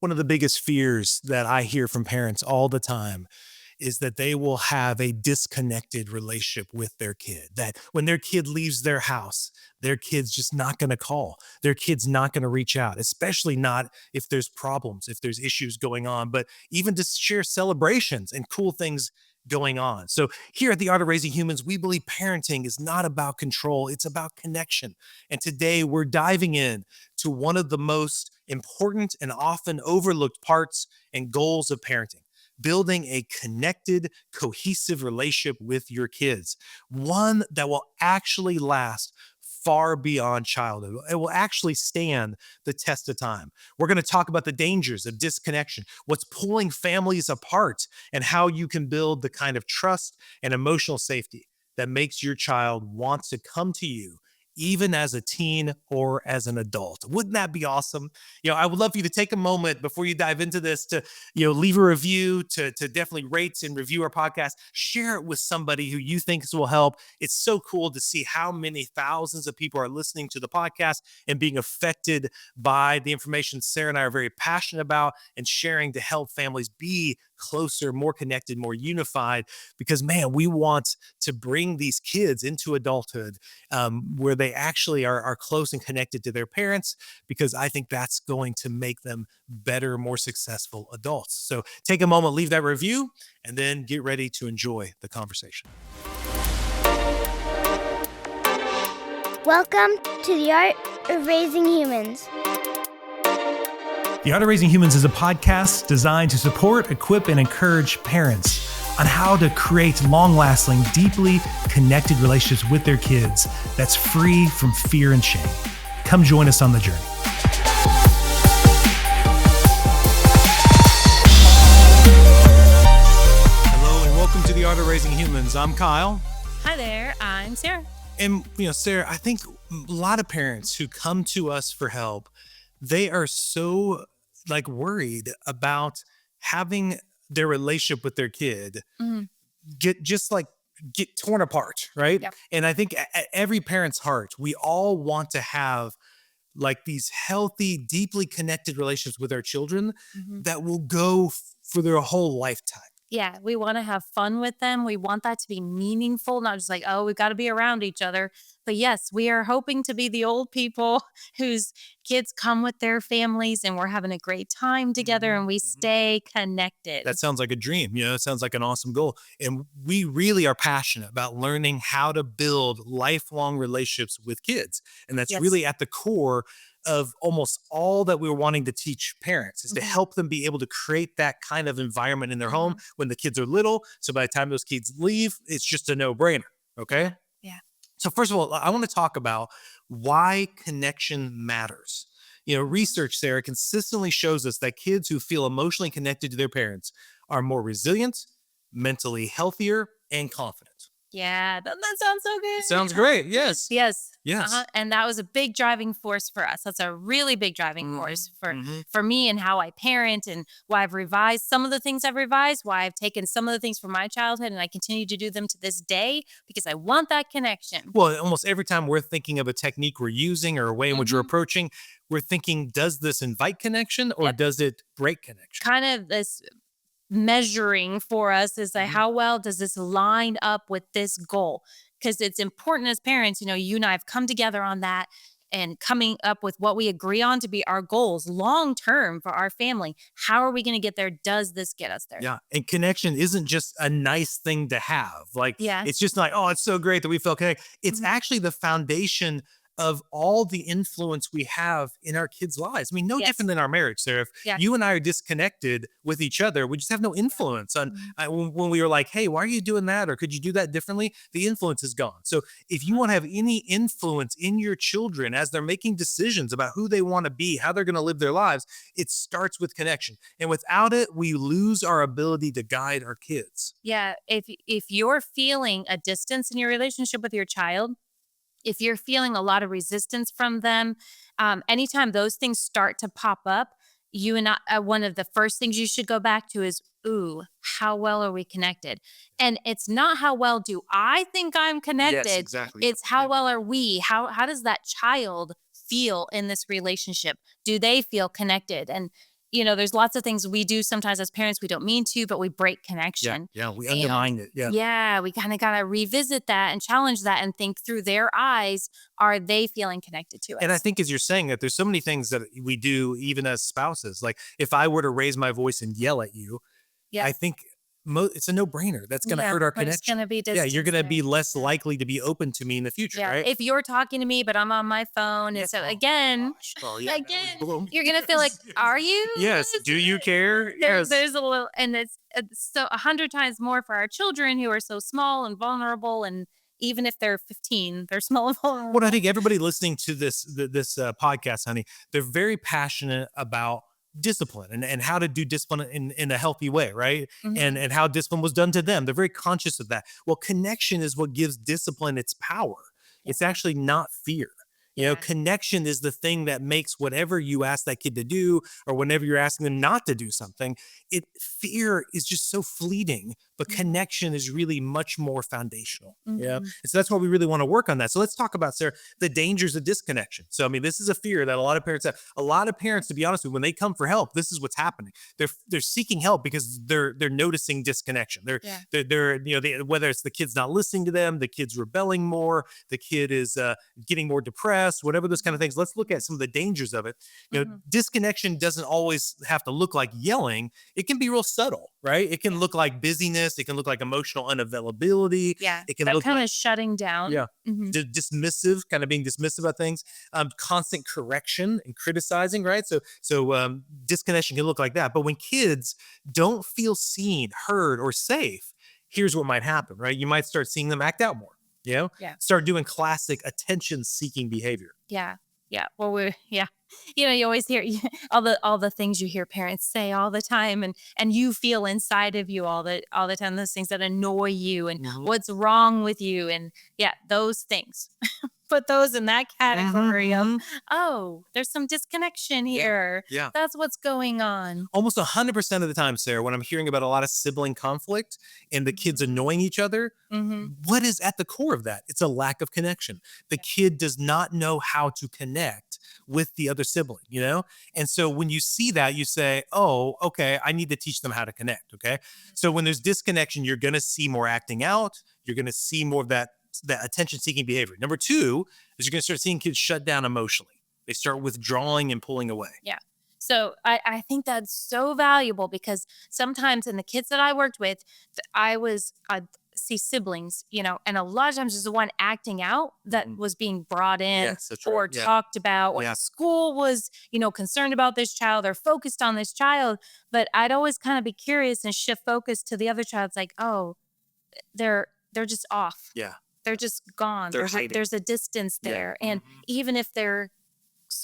One of the biggest fears that I hear from parents all the time is that they will have a disconnected relationship with their kid. That when their kid leaves their house, their kid's just not going to call. Their kid's not going to reach out, especially not if there's problems, if there's issues going on, but even to share celebrations and cool things going on. So here at the Art of Raising Humans, we believe parenting is not about control, it's about connection. And today we're diving in to one of the most important and often overlooked parts and goals of parenting: building a connected, cohesive relationship with your kids, one that will actually last far beyond childhood. It will actually stand the test of time. We're going to talk about the dangers of disconnection, what's pulling families apart, and how you can build the kind of trust and emotional safety that makes your child want to come to you even as a teen or as an adult. Wouldn't that be awesome? I would love for you to take a moment before you dive into this to, leave a review, to definitely rate and review our podcast, share it with somebody who you think will help. It's so cool to see how many thousands of people are listening to the podcast and being affected by the information Sara and I are very passionate about and sharing to help families be closer, more connected, more unified, because man, we want to bring these kids into adulthood where they actually are close and connected to their parents, because I think that's going to make them better, more successful adults. So take a moment, leave that review, and then get ready to enjoy the conversation. Welcome to the Art of Raising Humans. The Art of Raising Humans is a podcast designed to support, equip, and encourage parents on how to create long-lasting, deeply connected relationships with their kids that's free from fear and shame. Come join us on the journey. Hello, and welcome to the Art of Raising Humans. I'm Kyle. Hi there, I'm Sara. And, Sara, I think a lot of parents who come to us for help, they are so worried about having their relationship with their kid get torn apart, right? Yep. And I think at every parent's heart, we all want to have these healthy, deeply connected relationships with our children that will go for their whole lifetime. Yeah, we want to have fun with them. We want that to be meaningful, not just we've got to be around each other. But yes, we are hoping to be the old people whose kids come with their families and we're having a great time together and we stay connected. That sounds like a dream. It sounds like an awesome goal. And we really are passionate about learning how to build lifelong relationships with kids. And that's really at the core of almost all that we were wanting to teach parents, is to help them be able to create that kind of environment in their home when the kids are little. So by the time those kids leave, it's just a no-brainer. Okay? Yeah. So first of all, I want to talk about why connection matters. Research, Sara, consistently shows us that kids who feel emotionally connected to their parents are more resilient, mentally healthier, and confident. Yeah, doesn't that sound so good? Sounds great. Yes. Yes. Yes. And that was a big driving force for us. That's a really big driving force for me and how I parent, and why I've revised some of the things I've revised, why I've taken some of the things from my childhood and I continue to do them to this day, because I want that connection. Well, almost every time we're thinking of a technique we're using or a way in which we're approaching, we're thinking, does this invite connection or does it break connection? Kind of this measuring for us is how well does this line up with this goal? Because it's important as parents, you and I have come together on that and coming up with what we agree on to be our goals long term for our family. How are we going to get there? Does this get us there? Yeah. And connection isn't just a nice thing to have. It's just oh, it's so great that we feel connected. It's actually the foundation of all the influence we have in our kids' lives. I mean, no different than our marriage, Sara. If you and I are disconnected with each other, we just have no influence on when we were like, hey, why are you doing that? Or could you do that differently? The influence is gone. So if you want to have any influence in your children as they're making decisions about who they want to be, how they're going to live their lives, it starts with connection. And without it, we lose our ability to guide our kids. Yeah. If you're feeling a distance in your relationship with your child, if you're feeling a lot of resistance from them, anytime those things start to pop up, you and I, one of the first things you should go back to is, ooh, how well are we connected? And it's not how well do I think I'm connected. Yes, exactly. It's how well are we? How does that child feel in this relationship? Do they feel connected? And there's lots of things we do sometimes as parents we don't mean to, but we break Yeah, connection. yeah, we And undermine it. Yeah. yeah, we kind of got to revisit that and challenge that and think through their eyes. Are they feeling connected to And I us? think as you're saying that there's so many things that we do even as spouses. Like if I were to raise my voice and yell at you, Yeah. I think it's a no-brainer. That's going to Yeah. hurt our There's connection. going to be Yeah, you're distance going to there. be less Yeah. likely to be open to me in the future, Yeah. right? If you're talking to me, but I'm on my phone. Yeah. And so Oh, again, gosh. Oh, yeah. Boom. you're going to feel like, are you? Yes. Do you care? Yes. There's a little, and it's so 100 times more for our children who are so small and vulnerable. And even if they're 15, they're small and vulnerable. Well, I think everybody listening to this podcast, honey, they're very passionate about discipline and how to do discipline in a healthy way, right? Mhm. And how discipline was done to them. They're very conscious of that. Well, connection is what gives discipline its power. It's actually not fear. Yeah. Connection is the thing that makes whatever you ask that kid to do, or whenever you're asking them not to do something, fear is just so fleeting, but connection is really much more foundational. Yeah. Mhm. And so that's why we really want to work on that. So let's talk about, Sarah, the dangers of disconnection. So, I mean, this is a fear that a lot of parents have. A lot of parents, to be honest with you, when they come for help, this is what's happening. They're seeking help because they're noticing disconnection. Yeah. Whether it's the kid's not listening to them, the kid's rebelling more, the kid is getting more depressed, whatever those kind of things. Let's look at some of the dangers of it. Disconnection doesn't always have to look like yelling. It can be real subtle, right? It can look like busyness. It can look like emotional unavailability. Yeah. It can That look kind like, of shutting down. yeah, Mhm. dismissive, kind of being dismissive of things, constant correction and criticizing, right? So disconnection can look like that. But when kids don't feel seen, heard, or safe, here's what might happen, right? You might start seeing them act out more. Yeah. Start doing classic attention-seeking behavior. Yeah. Yeah. Well, yeah. You always hear all the things you hear parents say all the time, and you feel inside of you all the time, those things that annoy you and what's wrong with you, and yeah, those things. Put those in that category of, oh, there's some disconnection here. Yeah. That's what's going on. Almost 100% of the time, Sarah, when I'm hearing about a lot of sibling conflict and the kids annoying each other, what is at the core of that? It's a lack of connection. The kid does not know how to connect with the other sibling, And so when you see that, you say, oh, okay, I need to teach them how to connect, okay? So when there's disconnection, you're going to see more acting out. You're going to see more of that attention-seeking behavior. Number two is you're going to start seeing kids shut down emotionally. They start withdrawing and pulling away. Yeah. So I think that's so valuable because sometimes in the kids that I worked with, I'd see siblings, and a lot of times there's the one acting out that was being brought in Yes, that's right. or Yeah. talked about, or Yeah. the school was, concerned about this child or focused on this child. But I'd always kind of be curious and shift focus to the other child. It's like, oh, they're just off. Yeah. They're just gone. They're hiding. There's a distance Yeah. there. And even if they're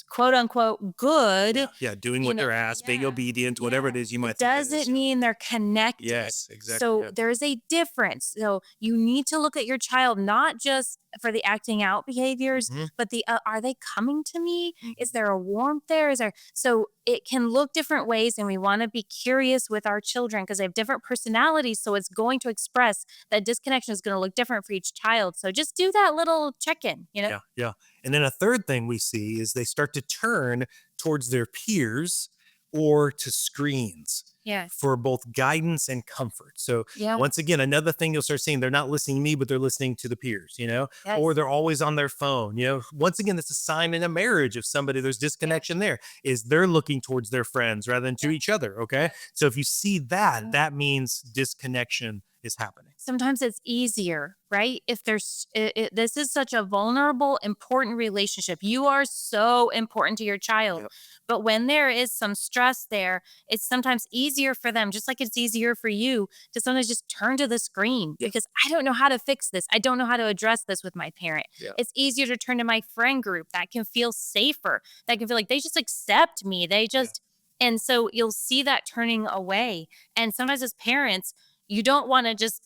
quote unquote good, Yeah, doing what they're asked, being obedient, whatever it is you might think it is. doesn't mean they're connected. Yes, exactly. So Yeah. there's a difference. So you need to look at your child not just for the acting out behaviors, but are they coming to me? Is there a warmth there? So it can look different ways, and we want to be curious with our children because they have different personalities. So it's going to express that disconnection is going to look different for each child. So just do that little check-in. Yeah, yeah. And then a third thing we see is they start to turn towards their peers or to screens Yes. for both guidance and comfort. So Yeah. once again, another thing you'll start seeing, they're not listening to me, but they're listening to the peers, Yes. or they're always on their phone. Once again, that's a sign in a marriage of somebody, there's disconnection there, is they're looking towards their friends rather than to each other. Okay. So if you see that, that means disconnection is happening. Sometimes it's easier, right? If this is such a vulnerable, important relationship. You are so important to your child. Yep. But when there is some stress there, it's sometimes easier for them, just like it's easier for you to sometimes just turn to the screen because I don't know how to fix this. I don't know how to address this with my parent. Yeah. It's easier to turn to my friend group that can feel safer, that can feel like they just accept me. They just, and so you'll see that turning away. And sometimes as parents, you don't want to just,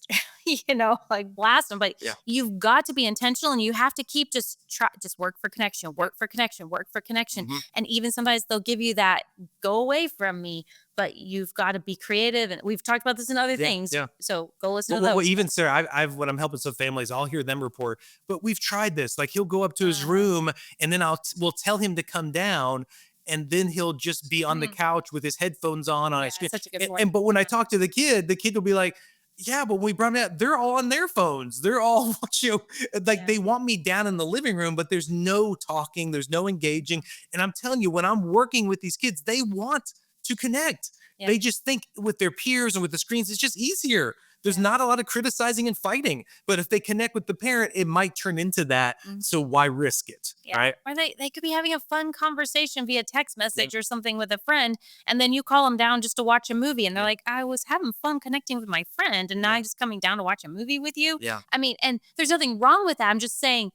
like blast them, but you've got to be intentional and you have to keep just work for connection, work for connection, work for connection. And even sometimes they'll give you that go away from me, but you've got to be creative. And we've talked about this in other things. Yeah. So go listen to Well, those. even Sarah, when I'm helping some families, I'll hear them report, but we've tried this. Like he'll go up to his room and then we'll tell him to come down. and then he'll just be on the couch with his headphones on a screen. such a good And, point. and but when I talk to the kid will be like, yeah, but when we brought it up, they're all on their phones. They're all watching, like they want me down in the living room, but there's no talking, there's no engaging. And I'm telling you, when I'm working with these kids, they want to connect. They just think with their peers and with the screens, it's just easier. There's not a lot of criticizing and fighting. But if they connect with the parent, it might turn into that. So why risk it? Right. Or they could be having a fun conversation via text message or something with a friend, and then you call them down just to watch a movie, and they're like, I was having fun connecting with my friend, and now I'm just coming down to watch a movie with you. Yeah. I mean, and there's nothing wrong with that. I'm just saying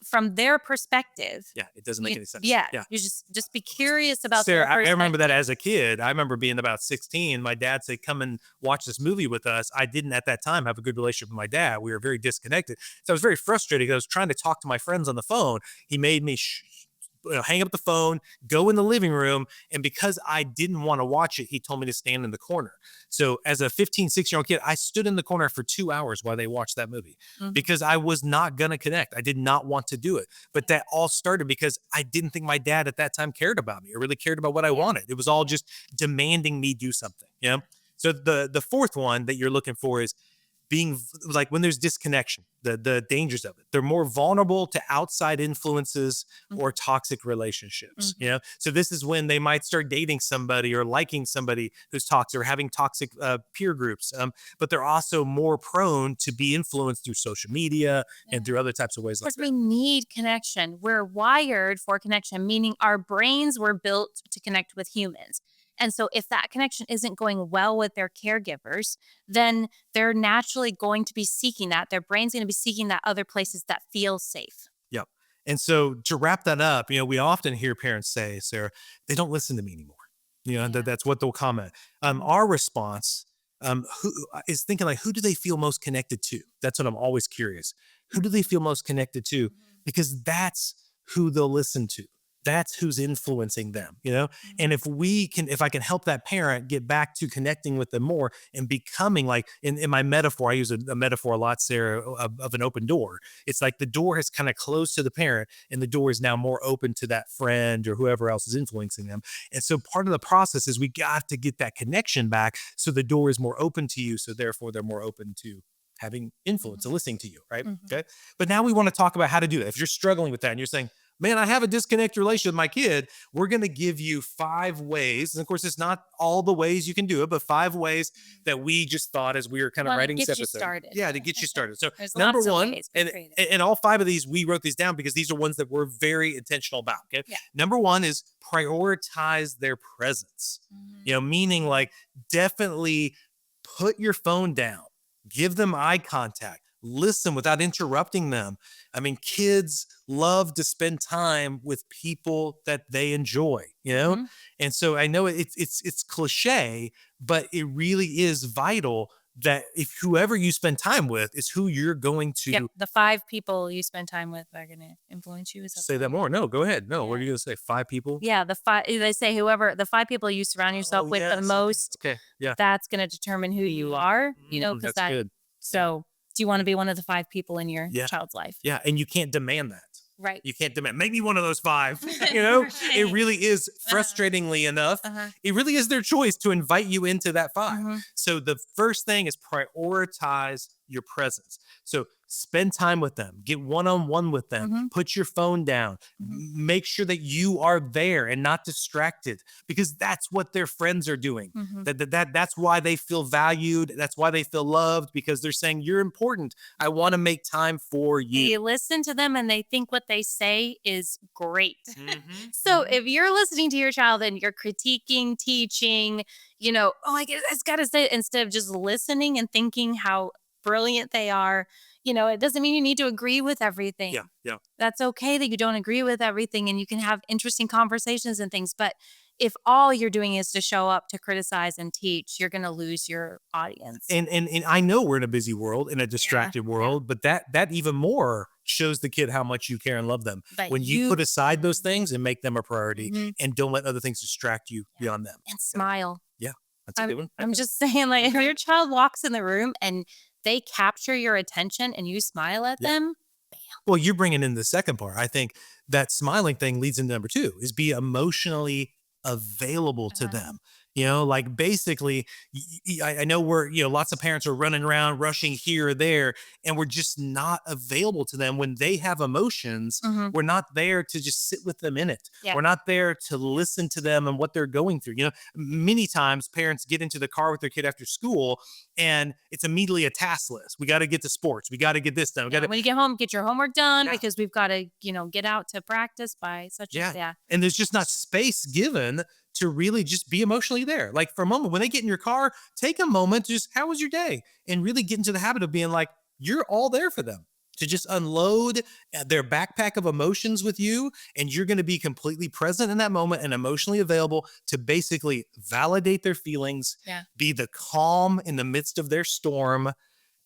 from their perspective. Yeah. It doesn't make any sense. Yeah. You just be curious about Sarah, their I remember that perspective. as a kid. I remember being about 16. My dad said, come and watch this movie with us. I didn't at that time have a good relationship with my dad. We were very disconnected. So I was very frustrated. I was trying to talk to my friends on the phone. He made me hang up the phone, go in the living room. And because I didn't want to watch it, he told me to stand in the corner. So as a 15, 16-year-old kid, I stood in the corner for 2 hours while they watched that movie because I was not going to connect. I did not want to do it. But that all started because I didn't think my dad at that time cared about me or really cared about what I wanted. It was all just demanding me do something. You know? So the fourth one that you're looking for is being like when there's disconnection, the dangers of it. They're more vulnerable to outside influences or toxic relationships. You know, so this is when they might start dating somebody or liking somebody who's toxic or having toxic peer groups. But they're also more prone to be influenced through social media and through other types of ways. Of course, we need connection. We're wired for connection, meaning our brains were built to connect with humans. And so if that connection isn't going well with their caregivers, then they're naturally going to be seeking that. Their brain's going to be seeking that other places that feel safe. Yep. And so to wrap that up, we often hear parents say, Sarah, they don't listen to me anymore. That's what they'll comment. Our response who is thinking like, who do they feel most connected to? That's what I'm always curious. Who do they feel most connected to? Because that's who they'll listen to. That's who's influencing them. And if I can help that parent get back to connecting with them more and becoming like in my metaphor, I use a metaphor a lot, Sarah, of an open door. It's like the door has kind of closed to the parent and the door is now more open to that friend or whoever else is influencing them. And so part of the process is we got to get that connection back so the door is more open to you. So therefore they're more open to having influence and listening to you, right? Okay. But now we want to talk about how to do that. If you're struggling with that and you're saying, man, I have a disconnected relationship with my kid, we're going to give you 5 ways. And of course, it's not all the ways you can do it, but 5 ways that we just thought as we were kind of writing this episode. Started. Yeah, to get you started. So There's number lots of one, ways. and all 5 of these, we wrote these down because these are ones that we're very intentional about. Okay. Yeah. Number 1 is prioritize their presence. Meaning like definitely put your phone down, give them eye contact, listen without interrupting them. I mean, kids love to spend time with people that they enjoy, And so I know it's cliche, but it really is vital that if whoever you spend time with is who you're going to the 5 people you spend time with are going to influence you. say that more. No, go ahead. No, what are you going to say? 5 people? Yeah, they say the 5 people you surround yourself with the most, Okay. Yeah. that's going to determine who you are, because That's good. So do you want to be one of the 5 people in your child's life? Yeah. And you can't demand that. Right. You can't demand, make me one of those 5, It really is frustratingly enough. It really is their choice to invite you into that 5. So the first thing is prioritize your presence. So spend time with them, get one-on-one with them, put your phone down, make sure that you are there and not distracted because that's what their friends are doing. That's why they feel valued. That's why they feel loved because they're saying you're important. I want to make time for you. You listen to them and they think what they say is great. So if you're listening to your child and you're critiquing, teaching, I just got to say, instead of just listening and thinking how brilliant they are, it doesn't mean you need to agree with everything. Yeah. That's okay that you don't agree with everything and you can have interesting conversations and things. But if all you're doing is to show up to criticize and teach, you're going to lose your audience. And I know we're in a busy world, in a distracted world, but that even more shows the kid how much you care and love them. But when you put aside those things and make them a priority and don't let other things distract you beyond them. And smile. Yeah, that's a good one. I'm just saying, like, if your child walks in the room and they capture your attention and you smile at them, bam. Well, you're bringing in the second part. I think that smiling thing leads into number 2 is be emotionally available to Uh-huh. them. Like basically, I know we're, lots of parents are running around, rushing here or there, and we're just not available to them when they have emotions. Mhm. We're not there to just sit with them in it. Yeah. We're not there to listen to them and what they're going through. Many times parents get into the car with their kid after school and it's immediately a task list. We got to get to sports. We got to get this done. We got Yeah, to, when you get home, get your homework done yeah, because we've got to, get out to practice by such a yeah. yeah. And there's just not space given to really just be emotionally there. Like for a moment, when they get in your car, take a moment to just, how was your day? And really get into the habit of being like, you're all there for them to just unload their backpack of emotions with you. And you're going to be completely present in that moment and emotionally available to basically validate their feelings, Yeah. be the calm in the midst of their storm.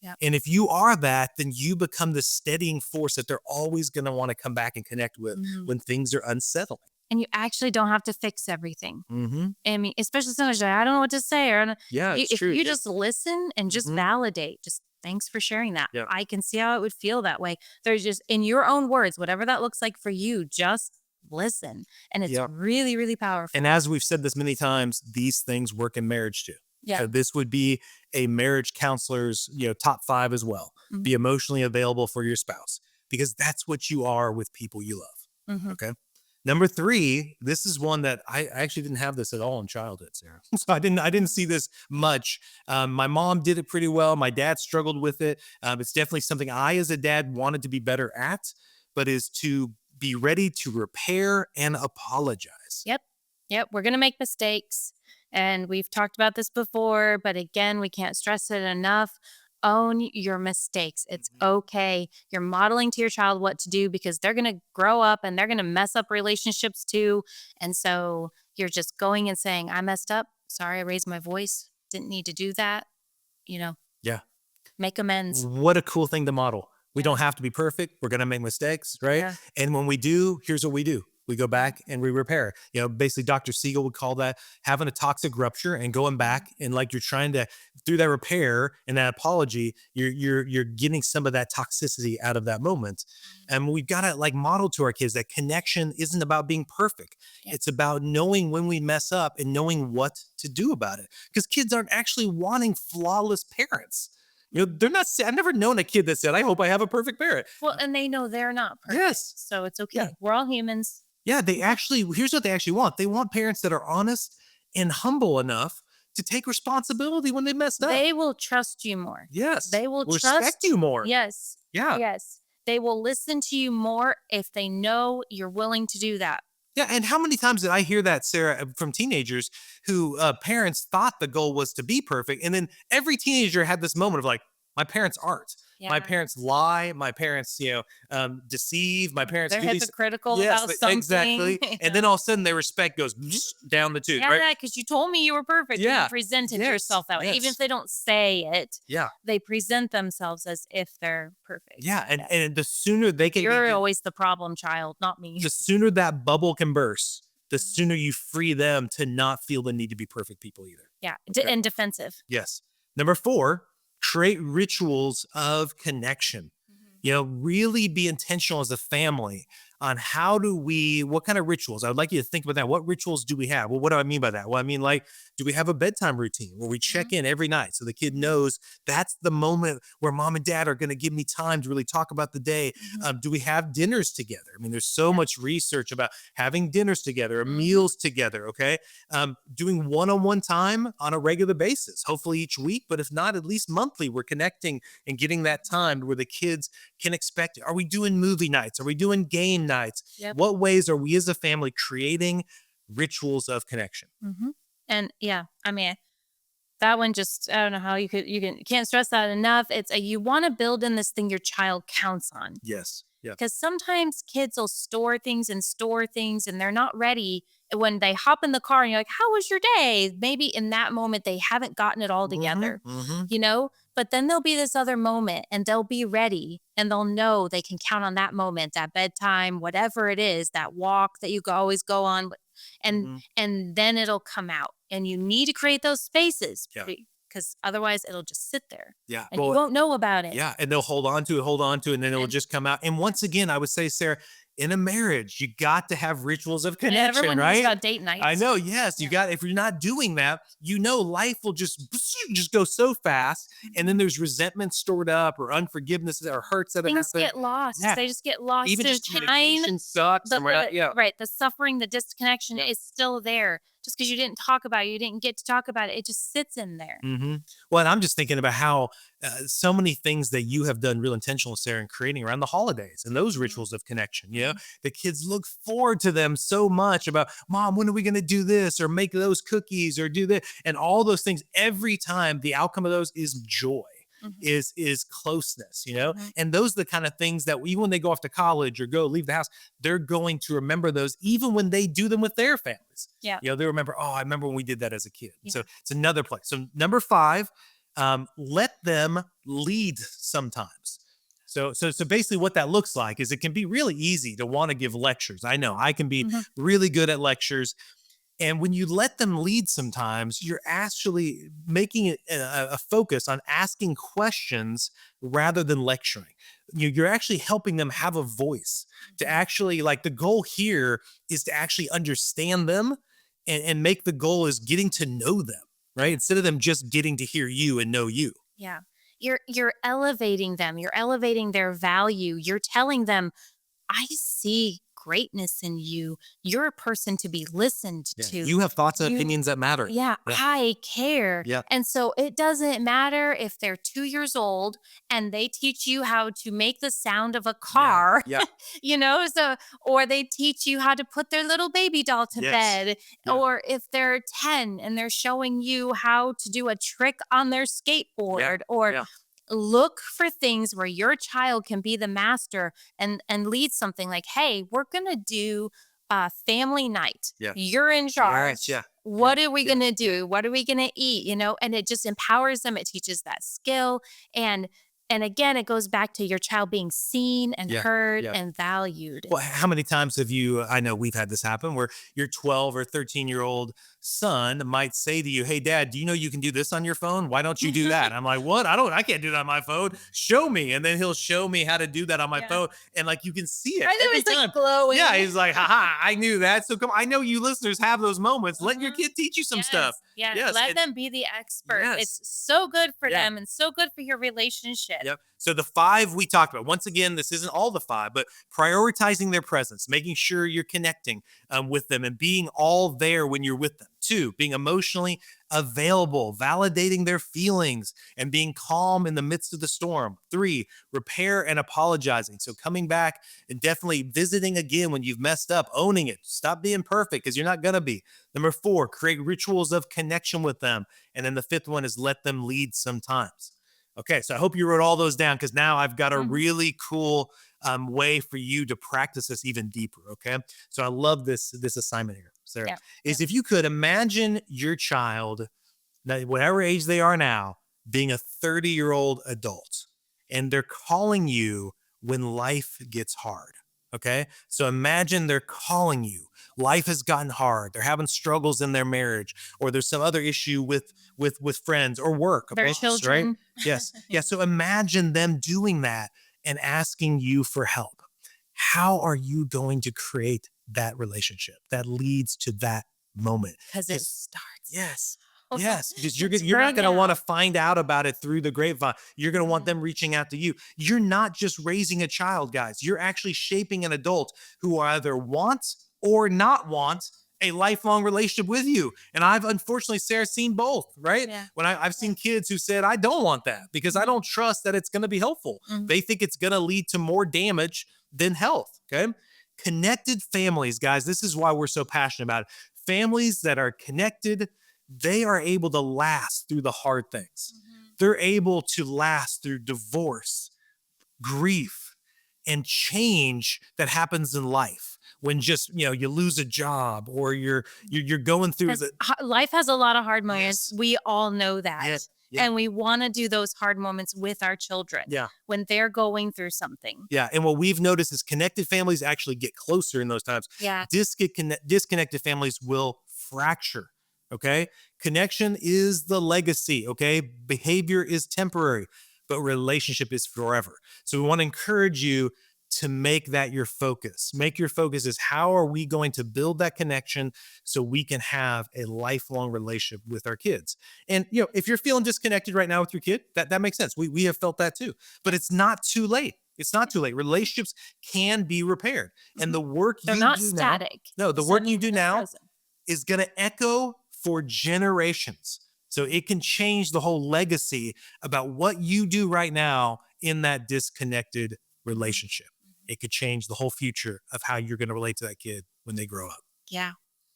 Yeah. And if you are that, then you become the steadying force that they're always going to want to come back and connect with Mhm. when things are unsettling. And you actually don't have to fix everything. Mm-hmm. I mean, especially sometimes you're like, I don't know what to say. Or Yeah, it's if true. you just listen and just Mhm. validate, just thanks for sharing that. Yeah. I can see how it would feel that way. There's just in your own words, whatever that looks like for you, just listen. And it's Yeah. really, really powerful. And as we've said this many times, these things work in marriage too. Yeah. This would be a marriage counselor's, top 5 as well. Mhm. Be emotionally available for your spouse because that's what you are with people you love. Mhm. Okay. Number 3, this is one that I actually didn't have this at all in childhood, Sarah. So I didn't see this much. My mom did it pretty well. My dad struggled with it. It's definitely something I, as a dad, wanted to be better at, but is to be ready to repair and apologize. Yep. Yep. We're going to make mistakes. And we've talked about this before, but again, we can't stress it enough. Own your mistakes. It's Mhm. okay. You're modeling to your child what to do because they're going to grow up and they're going to mess up relationships too. And so you're just going and saying, I messed up. Sorry, I raised my voice. Didn't need to do that. You know, Yeah. make amends. What a cool thing to model. We Yeah. don't have to be perfect. We're going to make mistakes, right? Yeah. And when we do, here's what we do. We go back and we repair. Basically, Dr. Siegel would call that having a toxic rupture and going back and like you're trying to through that repair and that apology, you're getting some of that toxicity out of that moment. And we've got to like model to our kids that connection isn't about being perfect. Yeah. It's about knowing when we mess up and knowing what to do about it. Because kids aren't actually wanting flawless parents. They're not. I've never known a kid that said, "I hope I have a perfect parent." Well, and they know they're not perfect. Yes. So it's okay. Yeah. We're all humans. Yeah, they actually, here's what they actually want. They want parents that are honest and humble enough to take responsibility when they messed up. They will trust you more. Yes. They will respect you more. Yes. Yeah. Yes. They will listen to you more if they know you're willing to do that. Yeah. And how many times did I hear that, Sarah, from teenagers who parents thought the goal was to be perfect. And then every teenager had this moment of like, my parents aren't. My Yeah. parents lie. My parents, deceive. My parents They're do these. hypocritical Yes, about something. exactly. And then all of a sudden their respect goes down the tooth, yeah, right? because you told me you were perfect. and Yeah. You presented Yes. yourself that way. Even Yes. if they don't say it, Yeah. they present themselves as if they're perfect. Yeah. And the sooner they can You're always the problem child, not me. the sooner that bubble can burst, the Mm-hmm. sooner you free them to not feel the need to be perfect people either. Yeah. Okay. And defensive. Yes. Number 4, create rituals of connection. Really be intentional as a family on what kind of rituals? I would like you to think about that. What rituals do we have? Well, what do I mean by that? Well, I mean, like, do we have a bedtime routine where we check in every night so the kid knows that's the moment where mom and dad are going to give me time to really talk about the day? Do we have dinners together? I mean, there's so much research about having dinners together or meals together. Okay. Doing one-on-one time on a regular basis, hopefully each week, but if not, at least monthly, we're connecting and getting that time where the kids can expect it. Are we doing movie nights? Are we doing game nights? Yep. What ways are we as a family creating rituals of connection? Mm-hmm. And yeah, I mean, that one just, I don't know how can't stress that enough. It's you want to build in this thing your child counts on. Yes. Yeah. Because sometimes kids will store things and they're not ready. When they hop in the car and you're like, how was your day? Maybe in that moment, they haven't gotten it all together, but then there'll be this other moment and they'll be ready and they'll know they can count on that moment, that bedtime, whatever it is, that walk that you always go on. And then it'll come out and you need to create those spaces. Yeah. Because otherwise it'll just sit there. Yeah. And you won't know about it. Yeah. And they'll hold on to it, and then it'll just come out. And once again, I would say, Sarah, in a marriage, you got to have rituals of connection, Everyone thinks right? about date I nights. know, yes, you Yeah. got, if you're not doing that, life will just go so fast, and then Mhm. there's resentment stored up or unforgiveness or hurts that have Things happened. get lost. Yeah, They just get lost even in just time. communication sucks, and we're not, yeah. Right, the suffering, the disconnection Yeah. is still there. Just because you didn't talk about it, you didn't get to talk about it, it just sits in there. Hmm. Well, and I'm just thinking about how so many things that you have done real intentional, Sarah, in creating around the holidays and those Mhm, rituals of connection. mhm. The kids look forward to them so much. About, Mom, when are we going to do this or make those cookies or do this, and all those things. Every time, the outcome of those is joy. Mhm, Is closeness, mhm. and those are the kind of things that even when they go off to college or go leave the house, they're going to remember those, even when they do them with their families. Yeah, They remember, oh, I remember when we did that as a kid. So yeah. it's another place. So number five, let them lead sometimes. So basically, what that looks like is it can be really easy to want to give lectures. I know I can be Mhm, really good at lectures, and when you let them lead, sometimes you're actually making it a focus on asking questions rather than lecturing. You're actually helping them have a voice, to mhm. actually, like, the goal here is to actually understand them, and make the goal is getting to know them, right? Yeah, Instead of them just getting to hear you and know you. yeah. You're elevating them, you're elevating their value, you're telling them, "I see greatness in you. You're a person to be listened Yeah. to. You have thoughts and You opinions that matter. Yeah, Yeah. I care." Yeah. And so it doesn't matter if they're 2 years old and they teach you how to make the sound of a Yeah. car, Yeah. so or they teach you how to put their little baby doll to Yes. bed, Yeah. or if they're 10 and they're showing you how to do a trick on their Yeah. skateboard, or Yeah. look for things where your child can be the master and lead something like, "Hey, we're going to do a family night. Yeah. You're in Right. charge. Yeah. Yeah. What are we Yeah. going to do? What are we going to eat?" And it just empowers them. It teaches that skill. And again, it goes back to your child being seen and Yeah. heard Yeah. and valued. Well, how many times have you, I know we've had this happen where your 12 or 13-year-old son might say to you, "Hey, Dad, do you know you can do this on your phone? Why don't you do that?" I'm like, "What? I can't do that on my phone. Show me." And then he'll show me how to do that on my Yeah. phone. And, like, you can see it I know every it's time. like glowing. Yeah. He's like, haha, I knew that. So come, I know you listeners have those moments. Let your Mhm. kid teach you some stuff. Yes. Yeah. Yes. Let them be the expert. Yes. It's so good for Yeah. them and so good for your relationship. Yep. So the five we talked about, once again, this isn't all the five, but prioritizing their presence, making sure you're connecting with them and being all there when you're with them. Two, being emotionally available, validating their feelings and being calm in the midst of the storm. Three, repair and apologizing. So coming back and definitely visiting again when you've messed up, owning it. Stop being perfect, because you're not going to be. Number four, create rituals of connection with them. And then the fifth one is let them lead sometimes. Okay, so I hope you wrote all those down, because now I've got a Mhm. really cool way for you to practice this even deeper. Okay, so I love this assignment here, Sarah. Yeah. Yeah. Is if you could imagine your child, now, whatever age they are now, being a 30-year-old adult, and they're calling you when life gets hard. Okay, so imagine they're calling you. Life has gotten hard. They're having struggles in their marriage, or there's some other issue with friends or work, a Their boss, right? children. Yes. Yeah. Yeah. So imagine them doing that and asking you for help. How are you going to create that relationship that leads to that moment? Because it 'Cause- starts. yes. Yes, because It's you're not right going to want to now. find out about it through the grapevine. You're going to want Mhm. them reaching out to you. You're not just raising a child, guys. You're actually shaping an adult who either wants or not want a lifelong relationship with you. And I've, unfortunately, Sarah, seen both, right? Yeah. When I've Yeah. seen kids who said, I don't want that because I Mhm. don't trust that it's going to be helpful. Mhm. They think it's going to lead to more damage than health. Okay. Connected families, guys. This is why we're so passionate about it. Families that are connected, they are able to last through the hard things. Mhm. They're able to last through divorce, grief, and change that happens in life. When just, you lose a job, or you're going through 'Cause the. life has a lot of hard moments. Yes. We all know Yeah. that. Yeah. And we wanna do those hard moments with our children Yeah. when they're going through something. Yeah. And what we've noticed is connected families actually get closer in those times. Yeah. Disconnected families will fracture. Okay. Connection is the legacy. Okay. Behavior is temporary, but relationship is forever. So we want to encourage you to make that your focus. Make your focus is how are we going to build that connection so we can have a lifelong relationship with our kids. And if you're feeling disconnected right now with your kid, that makes sense. We have felt that too. But it's not too late. It's not too late. Relationships can be repaired. And the work They're you not do static. now, no, the So work you do they're now frozen. is going to echo for generations. So it can change the whole legacy about what you do right now in that disconnected relationship. It could change the whole future of how you're going to relate to that kid when they grow up. Yeah.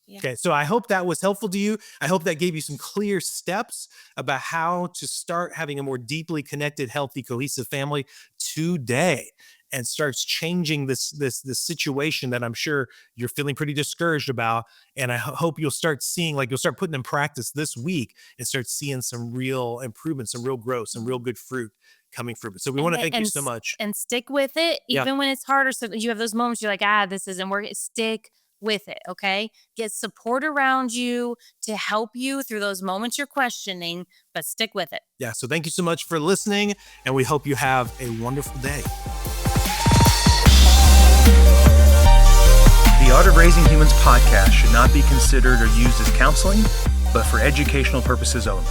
Yeah. Okay, so I hope that was helpful to you. I hope that gave you some clear steps about how to start having a more deeply connected, healthy, cohesive family today, and starts changing this situation that I'm sure you're feeling pretty discouraged about. And I hope you'll start seeing, like, you'll start putting in practice this week and start seeing some real improvements, some real growth, some real good fruit coming from it. So we want to thank you so much. And stick with it, Yeah. even when it's harder. So you have those moments you're like, this isn't working. Stick with it, okay? Get support around you to help you through those moments you're questioning, but stick with it. Yeah, so thank you so much for listening, and we hope you have a wonderful day. The Art of Raising Humans podcast should not be considered or used as counseling, but for educational purposes only.